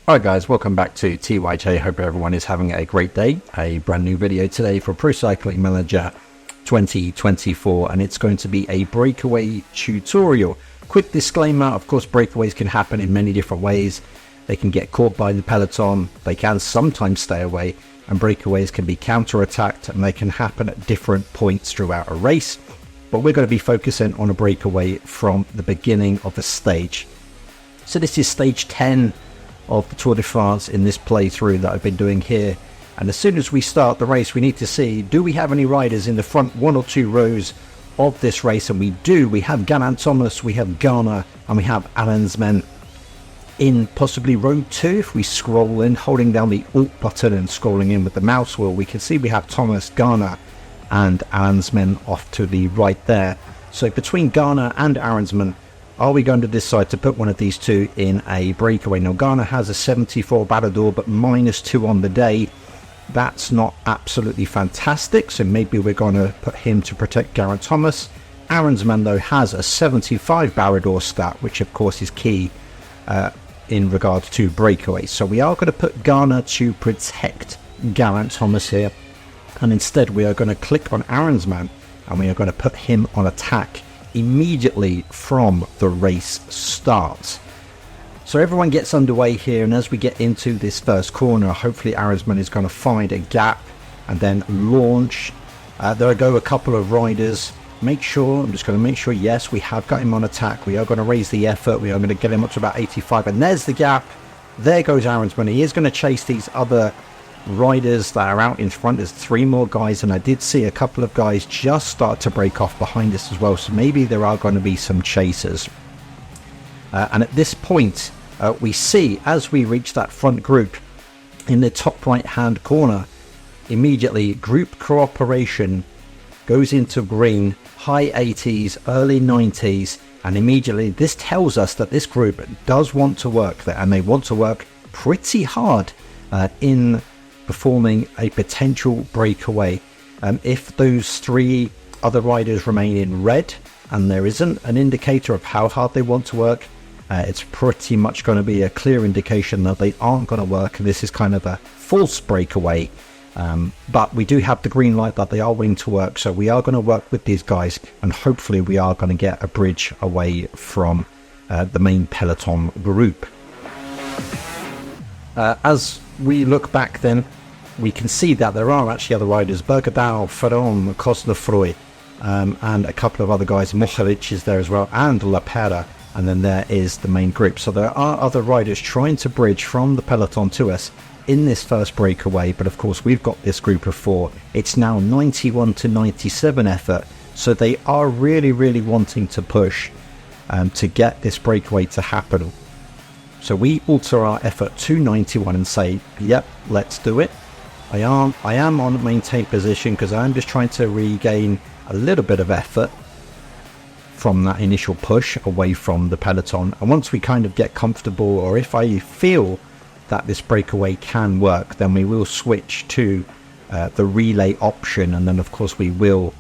Alright guys, welcome back to TYJ. Hope everyone is having a great day. A brand new video today for Pro Cycling Manager 2024, and it's going to be a breakaway tutorial. Quick disclaimer, of course breakaways can happen in many different ways. They can get caught by the peloton, they can sometimes stay away, and breakaways can be counter-attacked, and they can happen at different points throughout a race. But we're going to be focusing on a breakaway from the beginning of the stage. So this is stage 10 of the Tour de France in this playthrough that I've been doing here, and as soon as we start the race we need to see, do we have any riders in the front one or two rows of this race? And we do. We have Geraint Thomas, we have Ghana, and we have Arensman in possibly row 2. If we scroll in, holding down the Alt button and scrolling in with the mouse wheel, we can see we have Thomas, Ghana and Arensman off to the right there. So between Ghana and Arensman, are we going to decide to put one of these two in a breakaway? Now Ghana has a 74 Barador but -2 on the day. That's not absolutely fantastic, so maybe we're going to put him to protect Geraint Thomas. Arensman though has a 75 Barador stat, which of course is key in regards to breakaways. So we are going to put Ghana to protect Geraint Thomas here, and instead we are going to click on Arensman and we are going to put him on attack immediately from the race starts. So everyone gets underway here, and as we get into this first corner, hopefully Arensman is going to find a gap and then launch. There go a couple of riders. I'm just going to make sure, yes, we have got him on attack. We are going to raise the effort. We are going to get him up to about 85, and there's the gap. There goes Arensman. He is going to chase these other riders that are out in front. There's 3 more guys, and I did see a couple of guys just start to break off behind us as well, so maybe there are going to be some chasers. And at this point we see, as we reach that front group in the top right hand corner, immediately group cooperation goes into green, high 80s, early 90s, and immediately this tells us that this group does want to work there, and they want to work pretty hard in performing a potential breakaway. If those 3 other riders remain in red and there isn't an indicator of how hard they want to work, it's pretty much going to be a clear indication that they aren't going to work, and this is kind of a false breakaway. But we do have the green light that they are willing to work, so we are going to work with these guys, and hopefully we are going to get a bridge away from the main peloton group. As we look back then, we can see that there are actually other riders. Bergadal, Ferron, Cosnefroy, and a couple of other guys. Mohoric is there as well, and La Pera, and then there is the main group. So there are other riders trying to bridge from the peloton to us in this first breakaway, but of course we've got this group of 4. It's now 91 to 97 effort, so they are really wanting to push to get this breakaway to happen. So we alter our effort to 91 and say, yep, let's do it. I am on maintain position because I'm just trying to regain a little bit of effort from that initial push away from the peloton. And once we kind of get comfortable, or if I feel that this breakaway can work, then we will switch to the relay option, and then of course we will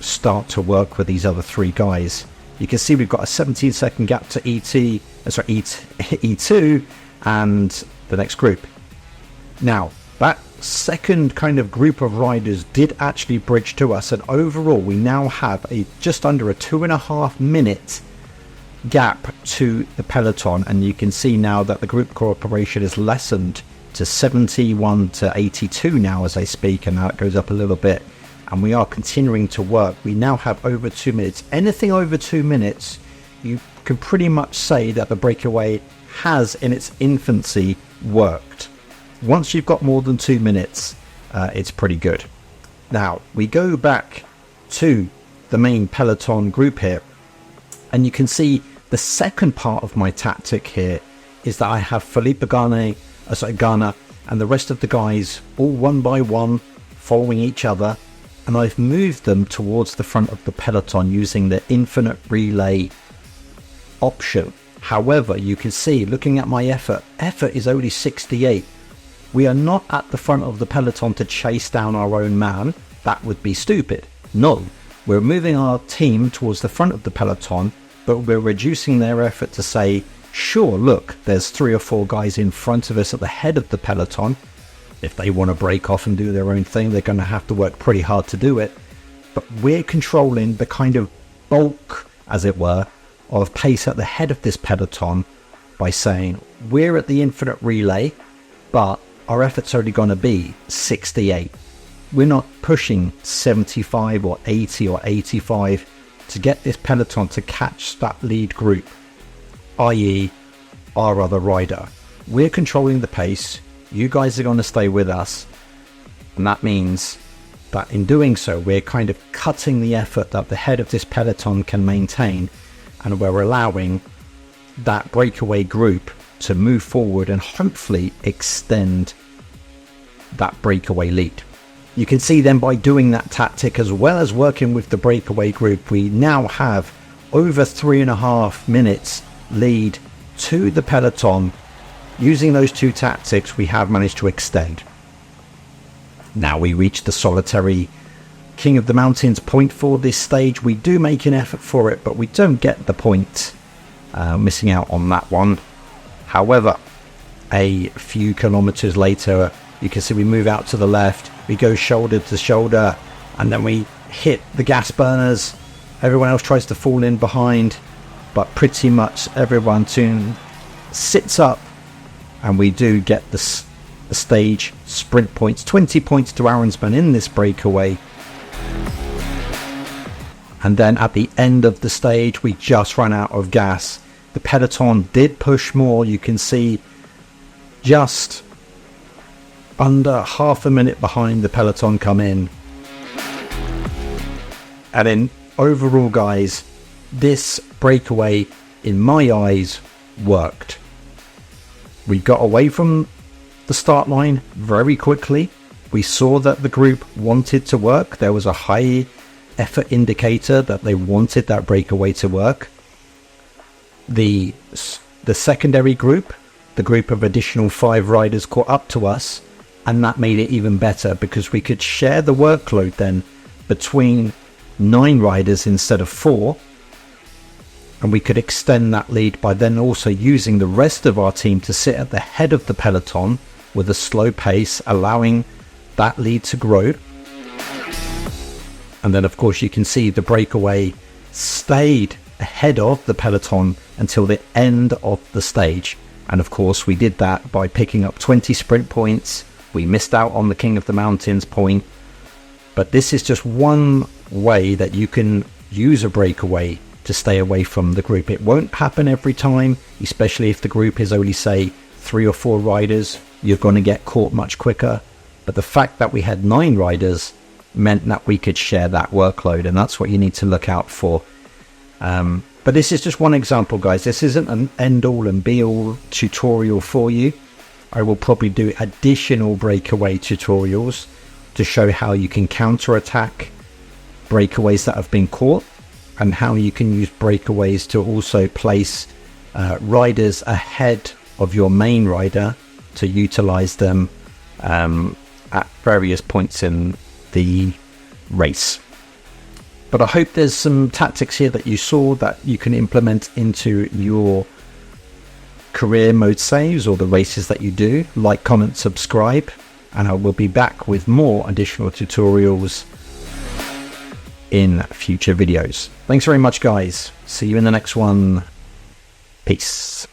start to work with these other 3 guys. You can see we've got a 17-second gap to E2 and the next group. Now that second kind of group of riders did actually bridge to us, and overall we now have just under a 2.5 minute gap to the peloton, and you can see now that the group cooperation is lessened to 71 to 82 now as I speak, and now it goes up a little bit, and we are continuing to work. We now have over 2 minutes. Anything over 2 minutes, you can pretty much say that the breakaway has in its infancy worked. Once you've got more than 2 minutes, it's pretty good. Now we go back to the main peloton group here, and you can see the second part of my tactic here is that I have Felipe Ghana and the rest of the guys all one by one following each other, and I've moved them towards the front of the peloton using the infinite relay option. However, you can see, looking at my effort is only 68. We are not at the front of the peloton to chase down our own man. That would be stupid. No, we're moving our team towards the front of the peloton, but we're reducing their effort to say Sure, look, there's 3 or 4 guys in front of us at the head of the peloton. If they want to break off and do their own thing, they're going to have to work pretty hard to do it. But we're controlling the kind of bulk, as it were, of pace at the head of this peloton by saying we're at the infinite relay, but our effort's only going to be 68. We're not pushing 75 or 80 or 85 to get this peloton to catch that lead group, i.e. our other rider. We're controlling the pace. You guys are going to stay with us. And that means that in doing so, we're kind of cutting the effort that the head of this peloton can maintain, and we're allowing that breakaway group to move forward and hopefully extend that breakaway lead. You can see then by doing that tactic as well as working with the breakaway group, we now have over 3.5 minutes lead to the peloton. Using those 2 tactics, we have managed to extend. Now we reach the solitary King of the Mountains point for this stage. We do make an effort for it, but we don't get the point, missing out on that one. However, a few kilometers later, you can see we move out to the left, we go shoulder to shoulder, and then we hit the gas burners. Everyone else tries to fall in behind, but pretty much everyone soon sits up, and we do get the stage sprint points, 20 points to Aronsman in this breakaway. And then at the end of the stage, we just ran out of gas. The peloton did push more. You can see just under half a minute behind the peloton come in. And then overall, guys, this breakaway, in my eyes, worked. We got away from the start line very quickly. We saw that the group wanted to work. There was a high effort indicator that they wanted that breakaway to work. The secondary group, the group of additional 5 riders, caught up to us, and that made it even better because we could share the workload then between 9 riders instead of 4, and we could extend that lead by then also using the rest of our team to sit at the head of the peloton with a slow pace, allowing that lead to grow. And then of course you can see the breakaway stayed ahead of the peloton until the end of the stage. And of course we did that by picking up 20 sprint points. We missed out on the King of the Mountains point, but this is just one way that you can use a breakaway to stay away from the group. It won't happen every time, especially if the group is only say 3 or 4 riders. You're going to get caught much quicker. But the fact that we had 9 riders meant that we could share that workload, and that's what you need to look out for. But this is just one example, guys. This isn't an end-all and be-all tutorial for you. I will probably do additional breakaway tutorials to show how you can counter-attack breakaways that have been caught, and how you can use breakaways to also place riders ahead of your main rider to utilize them at various points in the race. But I hope there's some tactics here that you saw that you can implement into your career mode saves or the races that you do. Like, comment, subscribe, and I will be back with more additional tutorials in future videos. Thanks very much, guys. See you in the next one. Peace.